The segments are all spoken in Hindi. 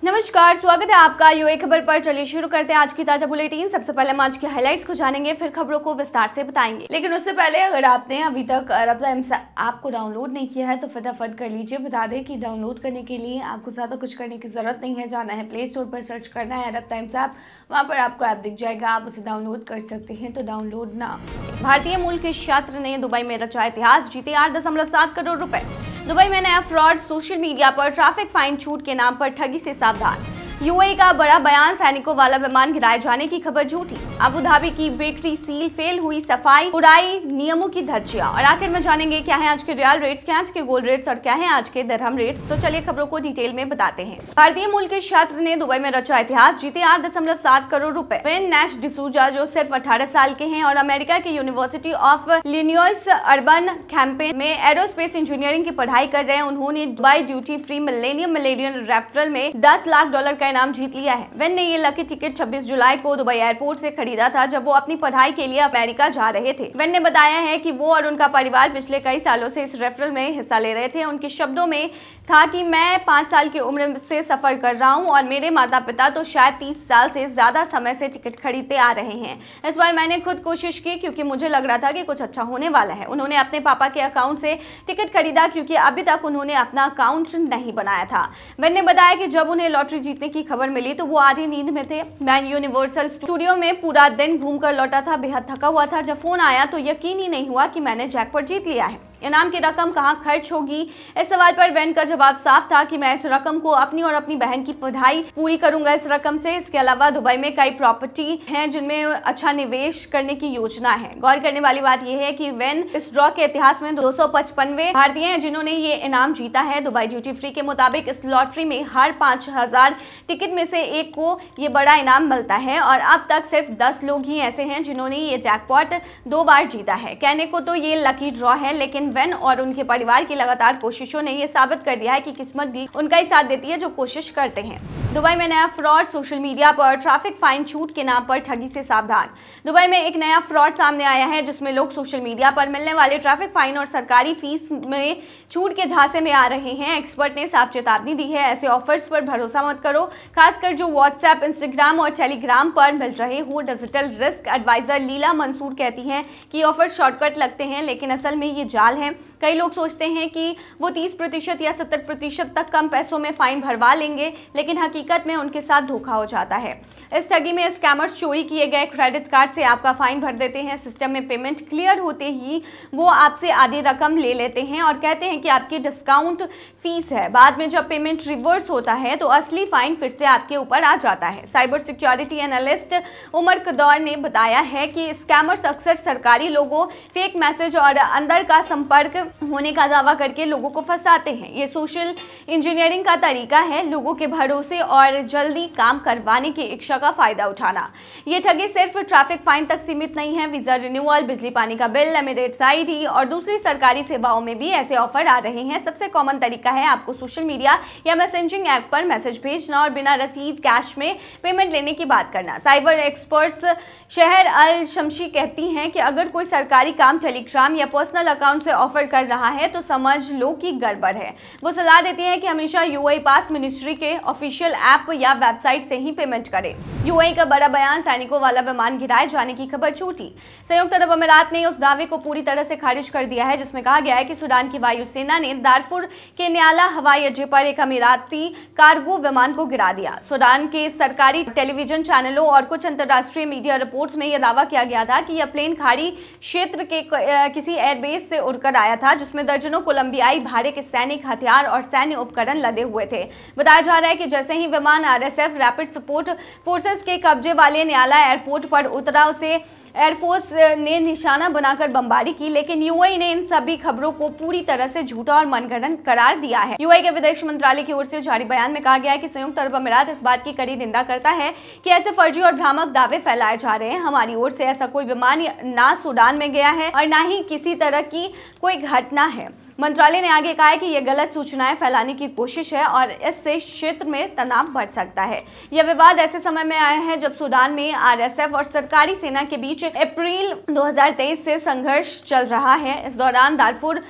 नमस्कार, स्वागत है आपका यूए खबर पर। चलिए शुरू करते हैं आज की ताजा बुलेटिन। सबसे पहले हम आज की हाइलाइट्स को जानेंगे, फिर खबरों को विस्तार से बताएंगे। लेकिन उससे पहले अगर आपने अभी तक अरब टाइम्स ऐप को डाउनलोड नहीं किया है तो फटाफट कर लीजिए। बता दें कि डाउनलोड करने के लिए आपको ज़्यादा कुछ करने की जरूरत नहीं है। जाना है प्ले स्टोर पर, सर्च करना है अरब टाइम्स ऐप, वहाँ पर आपको ऐप दिख जाएगा, आप उसे डाउनलोड कर सकते हैं। तो डाउनलोड ना। भारतीय मूल के छात्र ने दुबई में रचा इतिहास, जीते 8.7 करोड़ रुपए। दुबई में नया फ्रॉड, सोशल मीडिया पर ट्रैफिक फाइन छूट के नाम पर ठगी से सावधान। यूएई का बड़ा बयान, सैनिकों वाला विमान गिराए जाने की खबर झूठी। अबू धाबी की बेकरी सील, फेल हुई सफाई, उड़ाई नियमों की धज्जियां। और आखिर में जानेंगे क्या है आज के रियल रेट्स, क्या आज के गोल्ड रेट्स और क्या है आज के दरहम रेट्स। तो चलिए खबरों को डिटेल में बताते हैं। भारतीय मूल के छात्र ने दुबई में रचा इतिहास, जीते 8.7 करोड़ रुपए। वेन नैश डिसूजा जो सिर्फ 18 साल के हैं और अमेरिका के यूनिवर्सिटी ऑफ लिनियोस अर्बन कैंपेन में एरोस्पेस इंजीनियरिंग की पढ़ाई कर रहे हैं, उन्होंने Dubai duty free millennium referral में $10 लाख का इनाम जीत लिया है। वेन ने ये लकी टिकट 26 जुलाई को दुबई एयरपोर्ट से खरीदा था, जब वो अपनी पढ़ाई के लिए अमेरिका जा रहे थे। वेन ने बताया है कि वो और उनका परिवार पिछले कई सालों से इस रेफरल में हिस्सा ले रहे थे। उनके शब्दों में था कि मैं 5 साल की उम्र से सफर कर रहा हूँ और मेरे माता पिता तो शायद 30 साल से ज्यादा समय से टिकट खरीदते आ रहे हैं। इस बार मैंने खुद कोशिश की क्योंकि मुझे लग रहा था कि कुछ अच्छा होने वाला है। उन्होंने अपने पापा के अकाउंट से टिकट खरीदा क्योंकि अभी तक उन्होंने अपना अकाउंट नहीं बनाया था। वेन ने बताया कि जब उन्हें लॉटरी जीतने की खबर मिली तो वो आधी नींद में थे। मैं यूनिवर्सल स्टूडियो में पूरा दिन घूमकर लौटा था, बेहद थका हुआ था। जब फोन आया तो यकीन ही नहीं हुआ कि मैंने जैकपॉट जीत लिया है। इनाम की रकम कहाँ खर्च होगी, इस सवाल पर वेन का जवाब साफ था कि मैं इस रकम को अपनी और अपनी बहन की पढ़ाई पूरी करूंगा इस रकम से। इसके अलावा दुबई में कई प्रॉपर्टी हैं जिनमें अच्छा निवेश करने की योजना है। गौर करने वाली बात यह है कि वेन इस ड्रॉ के इतिहास में 255वें भारतीय हैं जिन्होंने ये इनाम जीता है। दुबई ड्यूटी फ्री के मुताबिक इस लॉटरी में हर 5000 टिकट में से एक को ये बड़ा इनाम मिलता है और अब तक सिर्फ 10 लोग ही ऐसे हैं जिन्होंने ये जैकपॉट 2 बार जीता है। कहने को तो ये लकी ड्रॉ है, लेकिन वेन और उनके परिवार की लगातार कोशिशों ने यह साबित कर दिया है कि किस्मत भी उनका ही साथ देती है जो कोशिश करते हैं। दुबई में नया फ्रॉड, सोशल मीडिया पर ट्रैफिक फाइन छूट के नाम पर ठगी से सावधान। दुबई में एक नया फ्रॉड सामने आया है जिसमें लोग सोशल मीडिया पर मिलने वाले ट्रैफिक फाइन और सरकारी फीस में छूट के झांसे में आ रहे हैं। एक्सपर्ट ने साफ चेतावनी दी है, ऐसे ऑफर्स पर भरोसा मत करो, खासकर जो व्हाट्सएप, इंस्टाग्राम और टेलीग्राम पर मिल रहे हो। डिजिटल रिस्क एडवाइजर लीला मंसूर कहती हैं कि ऑफर शॉर्टकट लगते हैं लेकिन असल में ये जाल है। कई लोग सोचते हैं कि वो 30% या 70% तक कम पैसों में फाइन भरवा लेंगे, लेकिन हकीकत में उनके साथ धोखा हो जाता है। इस ठगी में स्कैमर्स चोरी किए गए क्रेडिट कार्ड से आपका फाइन भर देते हैं। सिस्टम में पेमेंट क्लियर होते ही वो आपसे आधी रकम ले लेते हैं और कहते हैं कि आपकी डिस्काउंट फीस है। बाद में जब पेमेंट रिवर्स होता है तो असली फाइन फिर से आपके ऊपर आ जाता है। साइबर सिक्योरिटी एनालिस्ट उमर कदौर ने बताया है कि स्कैमर्स अक्सर सरकारी लोगो, फेक मैसेज और अंदर का संपर्क होने का दावा करके लोगों को फंसाते हैं। ये सोशल इंजीनियरिंग का तरीका है, लोगों के भरोसे और जल्दी काम करवाने की इच्छा का फायदा उठाना। ये ठगी सिर्फ ट्रैफिक फाइन तक सीमित नहीं है। वीजा रिन्यूअल, बिजली पानी का बिल, एमिरेट्स आईडी और दूसरी सरकारी सेवाओं में भी ऐसे ऑफर आ रहे हैं। सबसे कॉमन तरीका है आपको सोशल मीडिया या मैसेजिंग ऐप पर मैसेज भेजना और बिना रसीद कैश में पेमेंट लेने की बात करना। साइबर एक्सपर्ट्स शहर अल शमशी कहती हैं कि अगर कोई सरकारी काम टेलीग्राम या पर्सनल अकाउंट से ऑफर कर रहा है तो समझ लो कि गड़बड़ है। वो सलाह देती हैं कि हमेशा यूएई पास मिनिस्ट्री के ऑफिशियल ऐप या वेबसाइट से ही पेमेंट करें। यूएई का बड़ा बयान, सैनिकों वाला विमान गिराए जाने की खबर झूठी। संयुक्त अरब अमीरात ने उस दावे को पूरी तरह से खारिज कर दिया है जिसमें कहा गया है कि सूडान की वायुसेना ने दारफुर के न्याला हवाई अड्डे पर एक अमीराती कार्गो विमान को गिरा दिया। सूडान के सरकारी टेलीविजन चैनलों और कुछ अंतर्राष्ट्रीय मीडिया रिपोर्ट्स में यह दावा किया गया था कि यह प्लेन खाड़ी क्षेत्र के किसी एयरबेस से उड़कर आया था जिसमें दर्जनों कोलंबियाई भारे के सैनिक हथियार और सैन्य उपकरण लदे हुए थे। बताया जा रहा है कि जैसे ही विमान आरएसएफ रैपिड सपोर्ट फोर्सेस के कब्जे वाले न्याला एयरपोर्ट पर उतरा, उसे एयरफोर्स ने निशाना बनाकर बमबारी की, लेकिन यूएई ने इन सभी खबरों को पूरी तरह से झूठा और मनगढ़ंत करार दिया है। यूएई के विदेश मंत्रालय की ओर से जारी बयान में कहा गया है कि संयुक्त अरब अमीरात इस बात की कड़ी निंदा करता है कि ऐसे फर्जी और भ्रामक दावे फैलाए जा रहे हैं। हमारी ओर से ऐसा कोई विमान ना सूडान में गया है और ना ही किसी तरह की कोई घटना है। मंत्रालय ने आगे कहा है कि यह गलत सूचनाएं फैलाने की कोशिश है और इससे क्षेत्र में तनाव बढ़ सकता है। यह विवाद ऐसे समय में आया है जब सूडान में आरएसएफ और सरकारी सेना के बीच अप्रैल 2023 से संघर्ष चल रहा है। इस दौरान दारफुर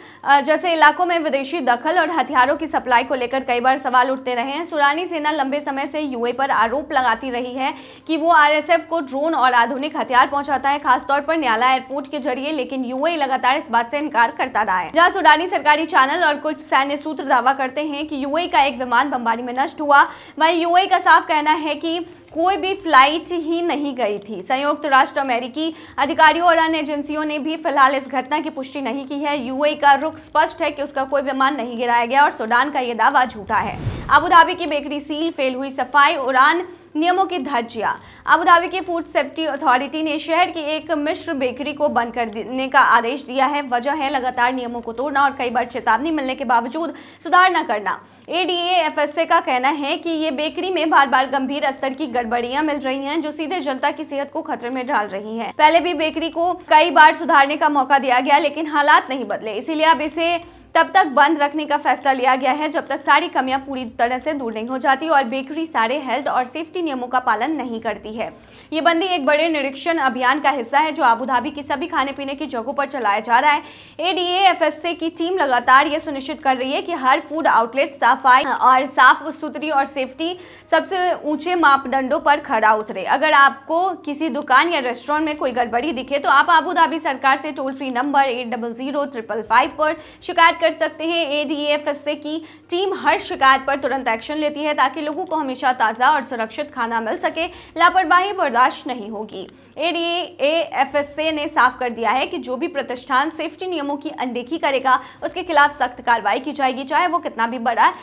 जैसे इलाकों में विदेशी दखल और हथियारों की सप्लाई को लेकर कई बार सवाल उठते रहे हैं। सूडानी सेना लंबे समय से यूएई पर आरोप लगाती रही है कि वो आरएसएफ को ड्रोन और आधुनिक हथियार पहुंचाता है, खासतौर पर न्याला एयरपोर्ट के जरिए, लेकिन यूएई लगातार इस बात से इनकार करता रहा है। जहां सूडानी सरकारी चैनल और कुछ सैन्य सूत्र दावा करते हैं कि यूएई का एक विमान बमबारी में नष्ट हुआ, वहीं यूएई का साफ कहना है कि कोई भी फ्लाइट ही नहीं गई थी। संयुक्त राष्ट्र अमेरिकी अधिकारियों और अन्य एजेंसियों ने भी फिलहाल इस घटना की पुष्टि नहीं की है। यूएई का रुख स्पष्ट है कि उसका कोई विमान नहीं गिराया गया और सूडान का यह दावा झूठा है। अबू धाबी की बेकरी सील, फेल हुई सफाई, उड़ान नियमों की धज्जियां। अबू धाबी की फूड सेफ्टी अथॉरिटी ने शहर की एक मिश्र बेकरी को बंद कर देने का आदेश दिया है। वजह है लगातार नियमों को तोड़ना और कई बार चेतावनी मिलने के बावजूद सुधार न करना। ADA-FSA का कहना है कि ये बेकरी में बार बार गंभीर स्तर की गड़बड़ियां मिल रही हैं जो सीधे जनता की सेहत को खतरे में डाल रही हैं। पहले भी बेकरी को कई बार सुधारने का मौका दिया गया लेकिन हालात नहीं बदले, इसीलिए अब इसे तब तक बंद रखने का फैसला लिया गया है जब तक सारी कमियां पूरी तरह से दूर नहीं हो जाती और बेकरी सारे हेल्थ और सेफ्टी नियमों का पालन नहीं करती है। ये बंदी एक बड़े निरीक्षण अभियान का हिस्सा है जो अबू धाबी की सभी खाने पीने की जगहों पर चलाया जा रहा है। ADA-FSA की टीम लगातार ये सुनिश्चित कर रही है कि हर फूड आउटलेट सफाई और साफ सुथरी और सेफ्टी सबसे ऊंचे मापदंडों पर खरा उतरे। अगर आपको किसी दुकान या रेस्टोरेंट में कोई गड़बड़ी दिखे तो आप अबू धाबी सरकार से टोल फ्री नंबर 800-555 पर शिकायत कर सकते हैं। ADA-FSA की टीम हर शिकायत पर तुरंत एक्शन लेती है ताकि लोगों को हमेशा ताज़ा और सुरक्षित खाना मिल सके। लापरवाही बर्दाश्त नहीं होगी। ADA-FSA ने साफ कर दिया है कि जो भी प्रतिष्ठान सेफ्टी नियमों की अनदेखी करेगा उसके खिलाफ सख्त कार्रवाई की जाएगी, चाहे वो कितना भी बड़ा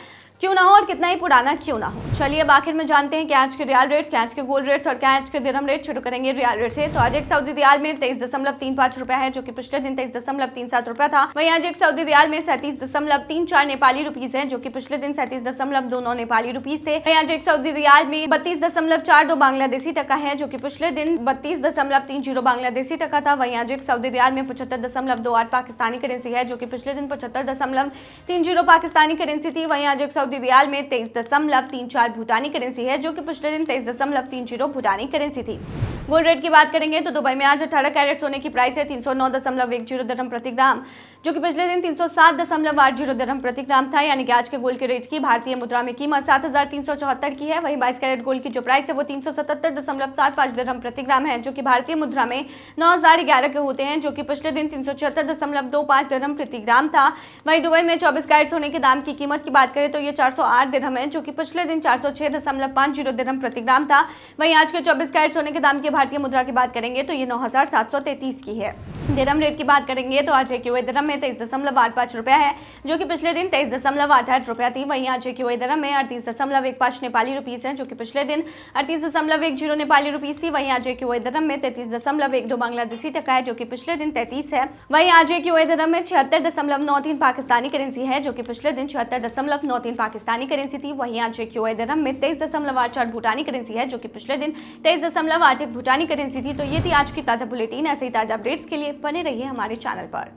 क्यों ना हो और कितना ही पुराना क्यों ना हो। चलिए अब आखिर में जानते हैं कि आज के रियाल रेट्स, आज के गोल्ड रेट्स और आज के दिरहम रेट। शुरू करेंगे रियाल रेट से। तो आज एक सऊदी रियाल में 23.35 रुपया है जो कि पिछले दिन 23.37 रुपया था। वहीं आज एक सऊदी रियाल में 37.34 नेपाली रुपीज है जो कि पिछले दिन 37.29 नेपाली रुपीज थे। वहीं आज एक सऊदी रियाल में 32.42 बांग्लादेशी टका है जो कि पिछले दिन 32.30 बांग्लादेशी टका था। वहीं आज एक सऊदी रियाल में 75.28 पाकिस्तानी करेंसी है जो कि पिछले दिन 75.30 पाकिस्तानी करेंसी थी। वहीं आज एक सऊदी रियाल में 23.34 भूटानी करेंसी है जो कि पिछले दिन 23.30 भूटानी करेंसी थी। गोल्ड रेट की बात करेंगे तो दुबई में आज 18 कैरेट सोने की प्राइस है 309.10 दिरहम प्रति ग्राम जो कि पिछले दिन 307.80 दिरहम प्रति ग्राम था। यानी कि आज के गोल्ड के रेट की भारतीय मुद्रा में कीमत 7,374 की है। वहीं 22 कैरेट गोल्ड की जो प्राइस है वो 377.75 दिरहम प्रति ग्राम है जो कि भारतीय मुद्रा में 9,011 के होते हैं जो कि पिछले दिन 376.25 दिरहम प्रति ग्राम था। वहीं दुबई में 24 कैरेट सोने के दाम की कीमत की बात करें तो ये 408 दिरहम है जो कि पिछले दिन 406.50 दिरहम प्रति ग्राम था। वहीं आज के 24 कैरेट सोने के दाम की भारतीय मुद्रा की बात करेंगे तो ये 9,733 की है। दिरहम रेट की बात करेंगे तो आज एक यूए दिरहम में 23.85 रुपया है जो कि पिछले दिन 23.88 रुपया थी। वहीं आज एक यूए दिरहम में 38.15 नेपाली रुपीस है जो कि पिछले दिन 38.10 नेपाली रुपीस थी। वहीं आज एक यूए दिरहम में 33.12 बांग्लादेशी टका है जो कि पिछले दिन 33 है। वहीं आज एक यूए दिरहम में 76.93 पाकिस्तानी करेंसी है जो कि पिछले दिन 76.93 पाकिस्तानी करेंसी थी। वहीं आज एक यूए दिरहम में 23.84 भूटानी करेंसी है जो कि पिछले दिन 23.81 भूटानी करेंसी थी। तो ये थी आज की ताजा बुलेटिन। ऐसे ही ताजा अपडेट्स के लिए बने रहिए हमारे चैनल पर।